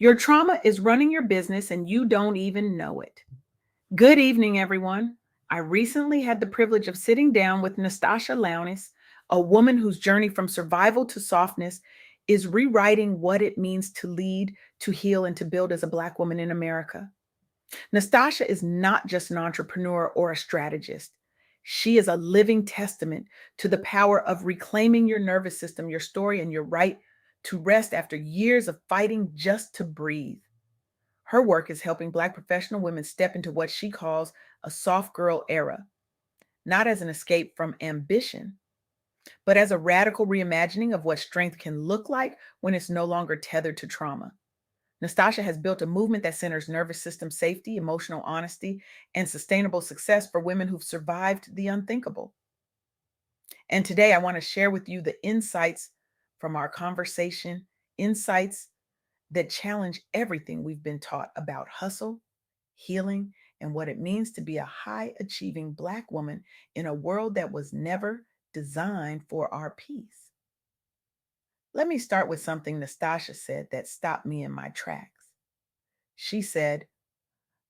Your trauma is running your business and you don't even know it. Good evening, everyone. I recently had the privilege of sitting down with Nastasha Lownes, a woman whose journey from survival to softness is rewriting what it means to lead, to heal, and to build as a Black woman in America. Nastasha is not just an entrepreneur or a strategist. She is a living testament to the power of reclaiming your nervous system, your story, and your right to rest after years of fighting just to breathe. Her work is helping Black professional women step into what she calls a soft girl era, not as an escape from ambition, but as a radical reimagining of what strength can look like when it's no longer tethered to trauma. Nastasha has built a movement that centers nervous system safety, emotional honesty, and sustainable success for women who've survived the unthinkable. And today I want to share with you the insights from our conversation, insights that challenge everything we've been taught about hustle, healing, and what it means to be a high achieving Black woman in a world that was never designed for our peace. Let me start with something Nastasha said that stopped me in my tracks. She said,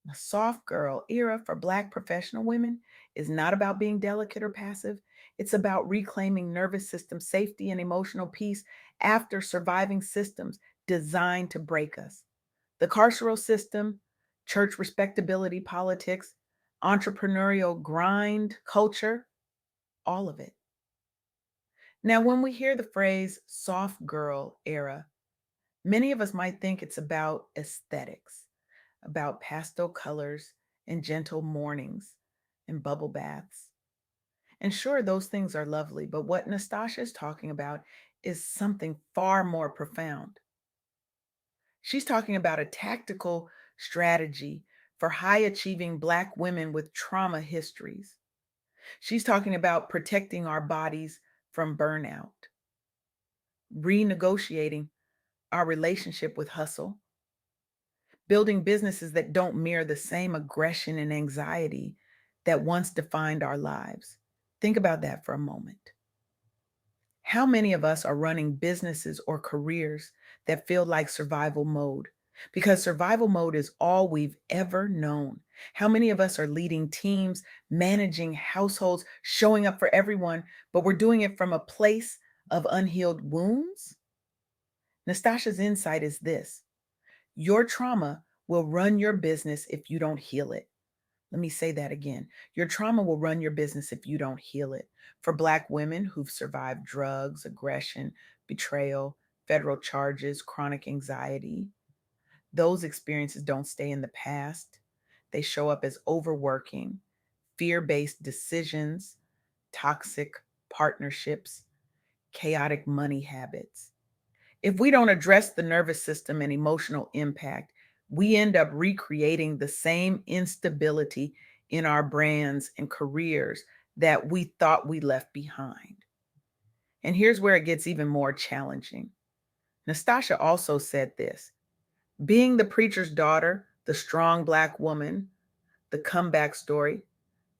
the soft girl era for Black professional women is not about being delicate or passive. It's about reclaiming nervous system safety and emotional peace after surviving systems designed to break us. The carceral system, church respectability politics, entrepreneurial grind culture, all of it. Now, when we hear the phrase soft girl era, many of us might think it's about aesthetics, about pastel colors and gentle mornings and bubble baths. And sure, those things are lovely, but what Nastasha is talking about is something far more profound. She's talking about a tactical strategy for high achieving Black women with trauma histories. She's talking about protecting our bodies from burnout, renegotiating our relationship with hustle, building businesses that don't mirror the same aggression and anxiety that once defined our lives. Think about that for a moment. How many of us are running businesses or careers that feel like survival mode? Because survival mode is all we've ever known. How many of us are leading teams, managing households, showing up for everyone, but we're doing it from a place of unhealed wounds? Nastasha's insight is this: your trauma will run your business if you don't heal it. Let me say that again. Your trauma will run your business if you don't heal it. For Black women who've survived drugs, aggression, betrayal, federal charges, chronic anxiety, those experiences don't stay in the past. They show up as overworking, fear based decisions, toxic partnerships, chaotic money habits. If we don't address the nervous system and emotional impact, we end up recreating the same instability in our brands and careers that we thought we left behind. And here's where it gets even more challenging. Nastasha also said this: being the preacher's daughter, the strong Black woman, the comeback story,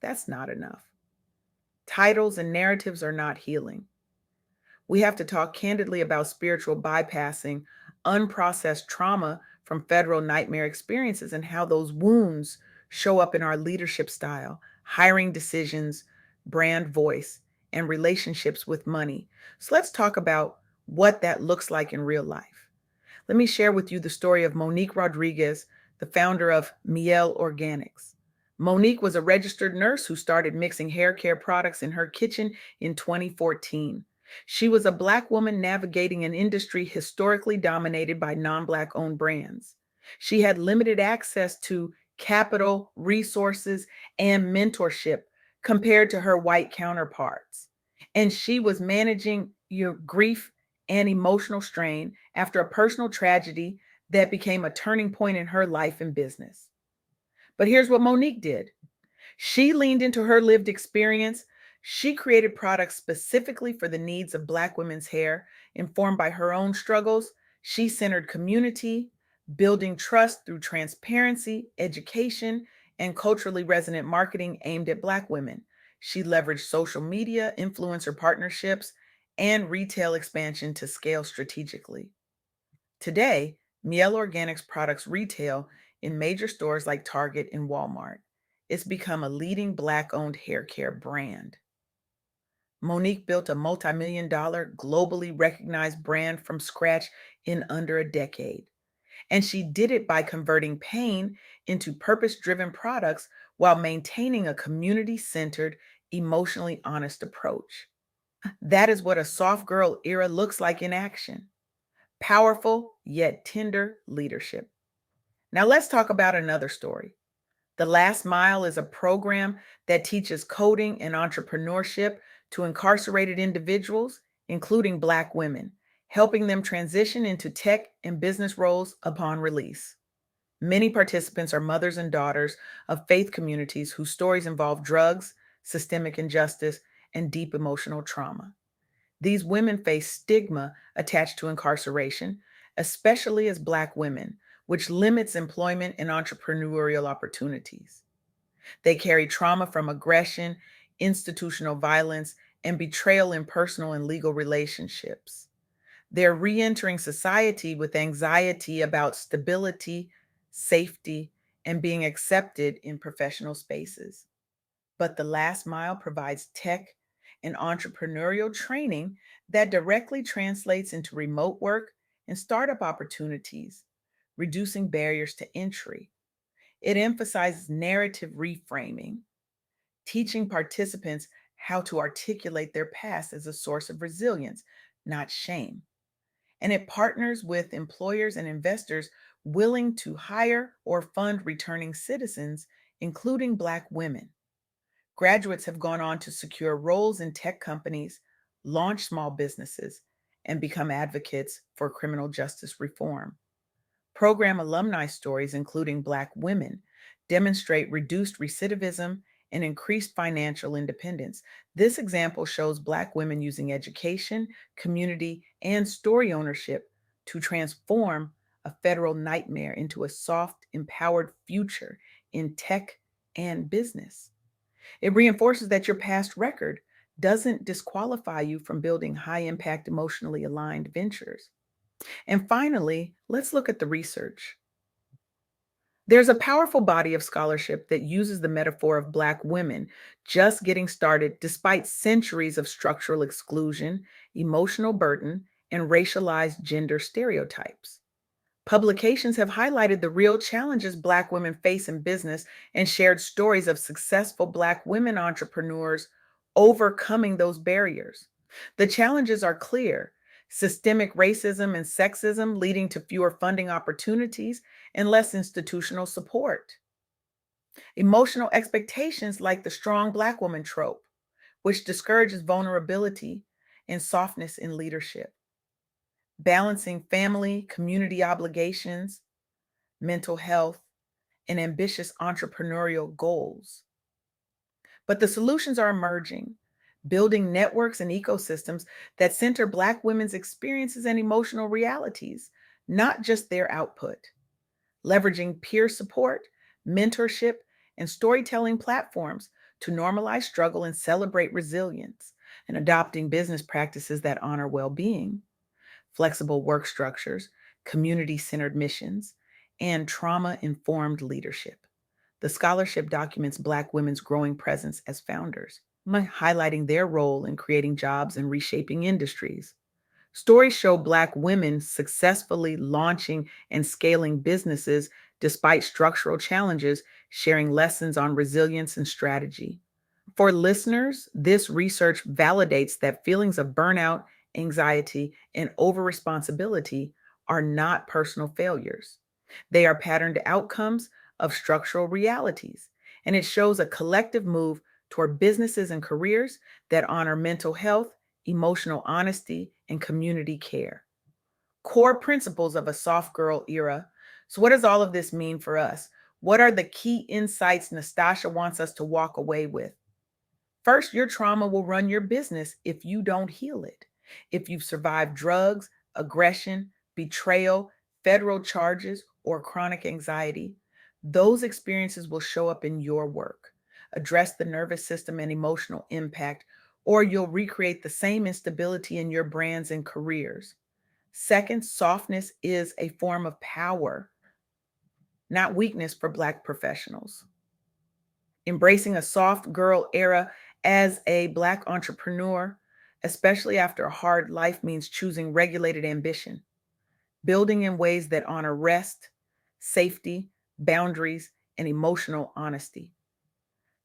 that's not enough. Titles and narratives are not healing. We have to talk candidly about spiritual bypassing unprocessed trauma from federal nightmare experiences and how those wounds show up in our leadership style, hiring decisions, brand voice, and relationships with money. So let's talk about what that looks like in real life. Let me share with you the story of Monique Rodriguez, the founder of Miel Organics. Monique was a registered nurse who started mixing hair care products in her kitchen in 2014. She was a Black woman navigating an industry historically dominated by non Black owned brands. She had limited access to capital, resources, and mentorship compared to her white counterparts. And she was managing your grief and emotional strain after a personal tragedy that became a turning point in her life and business. But here's what Monique did: she leaned into her lived experience. She created products specifically for the needs of Black women's hair, informed by her own struggles. She centered community, building trust through transparency, education, and culturally resonant marketing aimed at Black women. She leveraged social media, influencer partnerships, and retail expansion to scale strategically. Today, Miele Organics products retail in major stores like Target and Walmart. It's become a leading Black owned hair care brand. Monique built a multi-million dollar, globally recognized brand from scratch in under a decade. And she did it by converting pain into purpose driven products while maintaining a community centered, emotionally honest approach. That is what a soft girl era looks like in action: powerful yet tender leadership. Now, let's talk about another story. The Last Mile is a program that teaches coding and entrepreneurship to incarcerated individuals, including Black women, helping them transition into tech and business roles upon release. Many participants are mothers and daughters of faith communities whose stories involve drugs, systemic injustice, and deep emotional trauma. These women face stigma attached to incarceration, especially as Black women, which limits employment and entrepreneurial opportunities. They carry trauma from aggression, institutional violence, and betrayal in personal and legal relationships. They're re entering society with anxiety about stability, safety, and being accepted in professional spaces. But the Last Mile provides tech and entrepreneurial training that directly translates into remote work and startup opportunities, reducing barriers to entry. It emphasizes narrative reframing, teaching participants how to articulate their past as a source of resilience, not shame. And it partners with employers and investors willing to hire or fund returning citizens, including Black women. Graduates have gone on to secure roles in tech companies, launch small businesses, and become advocates for criminal justice reform. Program alumni stories, including Black women, demonstrate reduced recidivism and increased financial independence. This example shows Black women using education, community, and story ownership to transform a federal nightmare into a soft, empowered future in tech and business. It reinforces that your past record doesn't disqualify you from building high impact, emotionally aligned ventures. And finally, let's look at the research. There's a powerful body of scholarship that uses the metaphor of Black women just getting started despite centuries of structural exclusion, emotional burden, and racialized gender stereotypes. Publications have highlighted the real challenges Black women face in business and shared stories of successful Black women entrepreneurs overcoming those barriers. The challenges are clear: systemic racism and sexism leading to fewer funding opportunities and less institutional support, emotional expectations like the strong Black woman trope, which discourages vulnerability and softness in leadership, balancing family, community obligations, mental health, and ambitious entrepreneurial goals. But the solutions are emerging, building networks and ecosystems that center Black women's experiences and emotional realities, not just their output, leveraging peer support, mentorship, and storytelling platforms to normalize struggle and celebrate resilience, and adopting business practices that honor well being, flexible work structures, community centered missions, and trauma informed leadership. The scholarship documents Black women's growing presence as founders, highlighting their role in creating jobs and reshaping industries. Stories show Black women successfully launching and scaling businesses despite structural challenges, sharing lessons on resilience and strategy. For listeners, this research validates that feelings of burnout, anxiety, and over responsibility are not personal failures. They are patterned outcomes of structural realities, and it shows a collective move toward businesses and careers that honor mental health, emotional honesty, and community care. Core principles of a soft girl era. So, what does all of this mean for us? What are the key insights Nastasha wants us to walk away with? First, your trauma will run your business if you don't heal it. If you've survived drugs, aggression, betrayal, federal charges, or chronic anxiety, those experiences will show up in your work. Address the nervous system and emotional impact, or you'll recreate the same instability in your brands and careers. Second, softness is a form of power, not weakness for Black professionals. Embracing a soft girl era as a Black entrepreneur, especially after a hard life, means choosing regulated ambition, building in ways that honor rest, safety, boundaries, and emotional honesty.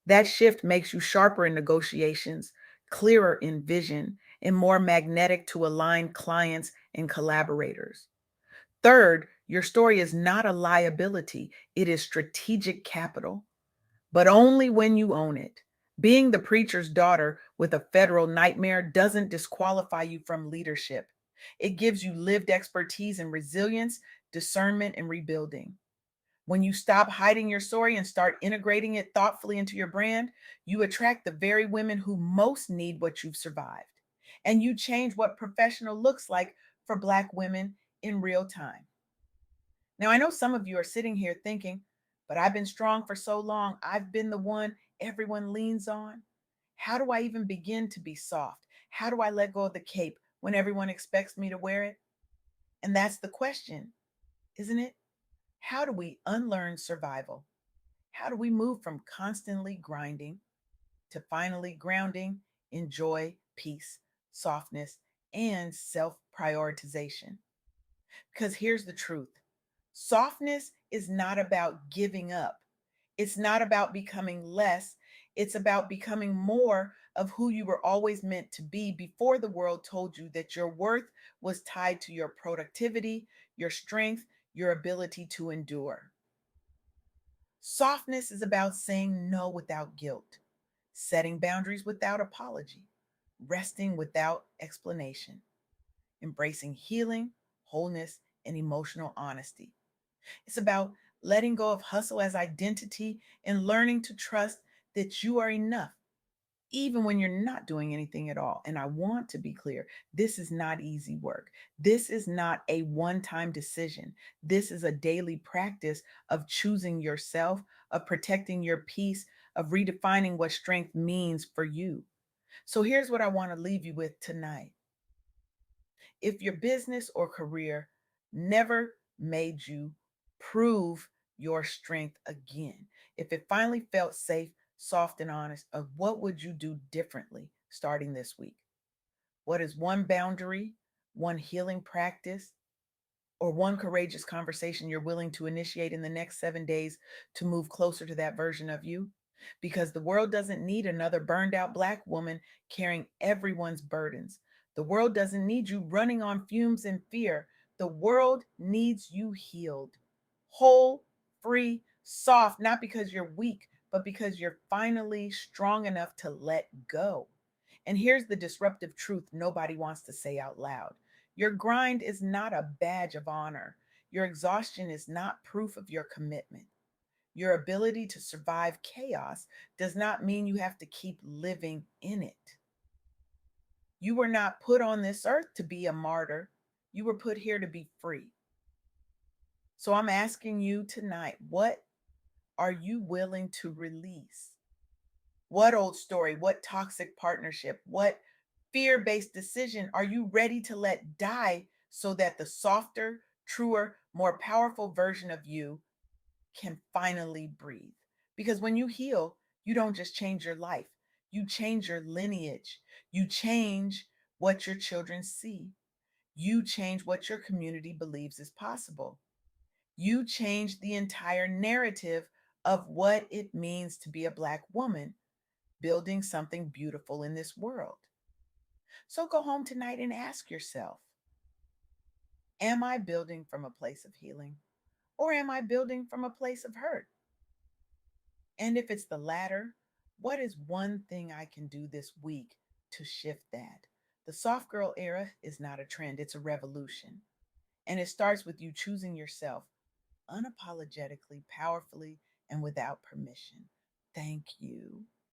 That shift makes you sharper in negotiations, clearer in vision, and more magnetic to align clients and collaborators. Third, your story is not a liability, it is strategic capital, but only when you own it. Being the preacher's daughter with a federal nightmare doesn't disqualify you from leadership. It gives you lived expertise in resilience, discernment, and rebuilding. When you stop hiding your story and start integrating it thoughtfully into your brand, you attract the very women who most need what you've survived. And you change what professional looks like for Black women in real time. Now, I know some of you are sitting here thinking, but I've been strong for so long. I've been the one everyone leans on. How do I even begin to be soft? How do I let go of the cape when everyone expects me to wear it? And that's the question, isn't it? How do we unlearn survival? How do we move from constantly grinding to finally grounding in joy, peace, softness, and self prioritization? Because here's the truth: softness is not about giving up, it's not about becoming less, it's about becoming more of who you were always meant to be before the world told you that your worth was tied to your productivity, your strength, your ability to endure. Softness is about saying no without guilt, setting boundaries without apology, resting without explanation, embracing healing, wholeness, and emotional honesty. It's about letting go of hustle as identity and learning to trust that you are enough, even when you're not doing anything at all. And I want to be clear, this is not easy work. This is not a one time decision. This is a daily practice of choosing yourself, of protecting your peace, of redefining what strength means for you. So here's what I want to leave you with tonight. If your business or career never made you prove your strength again, if it finally felt safe, soft, and honest, of what would you do differently starting this week? What is one boundary, one healing practice, or one courageous conversation you're willing to initiate in the next 7 days to move closer to that version of you? Because the world doesn't need another burned out Black woman carrying everyone's burdens. The world doesn't need you running on fumes and fear. The world needs you healed, whole, free, soft, not because you're weak, but because you're finally strong enough to let go. And here's the disruptive truth nobody wants to say out loud: your grind is not a badge of honor. Your exhaustion is not proof of your commitment. Your ability to survive chaos does not mean you have to keep living in it. You were not put on this earth to be a martyr, you were put here to be free. So I'm asking you tonight, what are you willing to release? What old story, what toxic partnership, what fear based decision are you ready to let die so that the softer, truer, more powerful version of you can finally breathe? Because when you heal, you don't just change your life, you change your lineage, you change what your children see, you change what your community believes is possible. You change the entire narrative of what it means to be a Black woman building something beautiful in this world. So go home tonight and ask yourself, am I building from a place of healing, or am I building from a place of hurt? And if it's the latter, what is one thing I can do this week to shift that? The soft girl era is not a trend, it's a revolution. And it starts with you choosing yourself unapologetically, powerfully, and without permission. Thank you.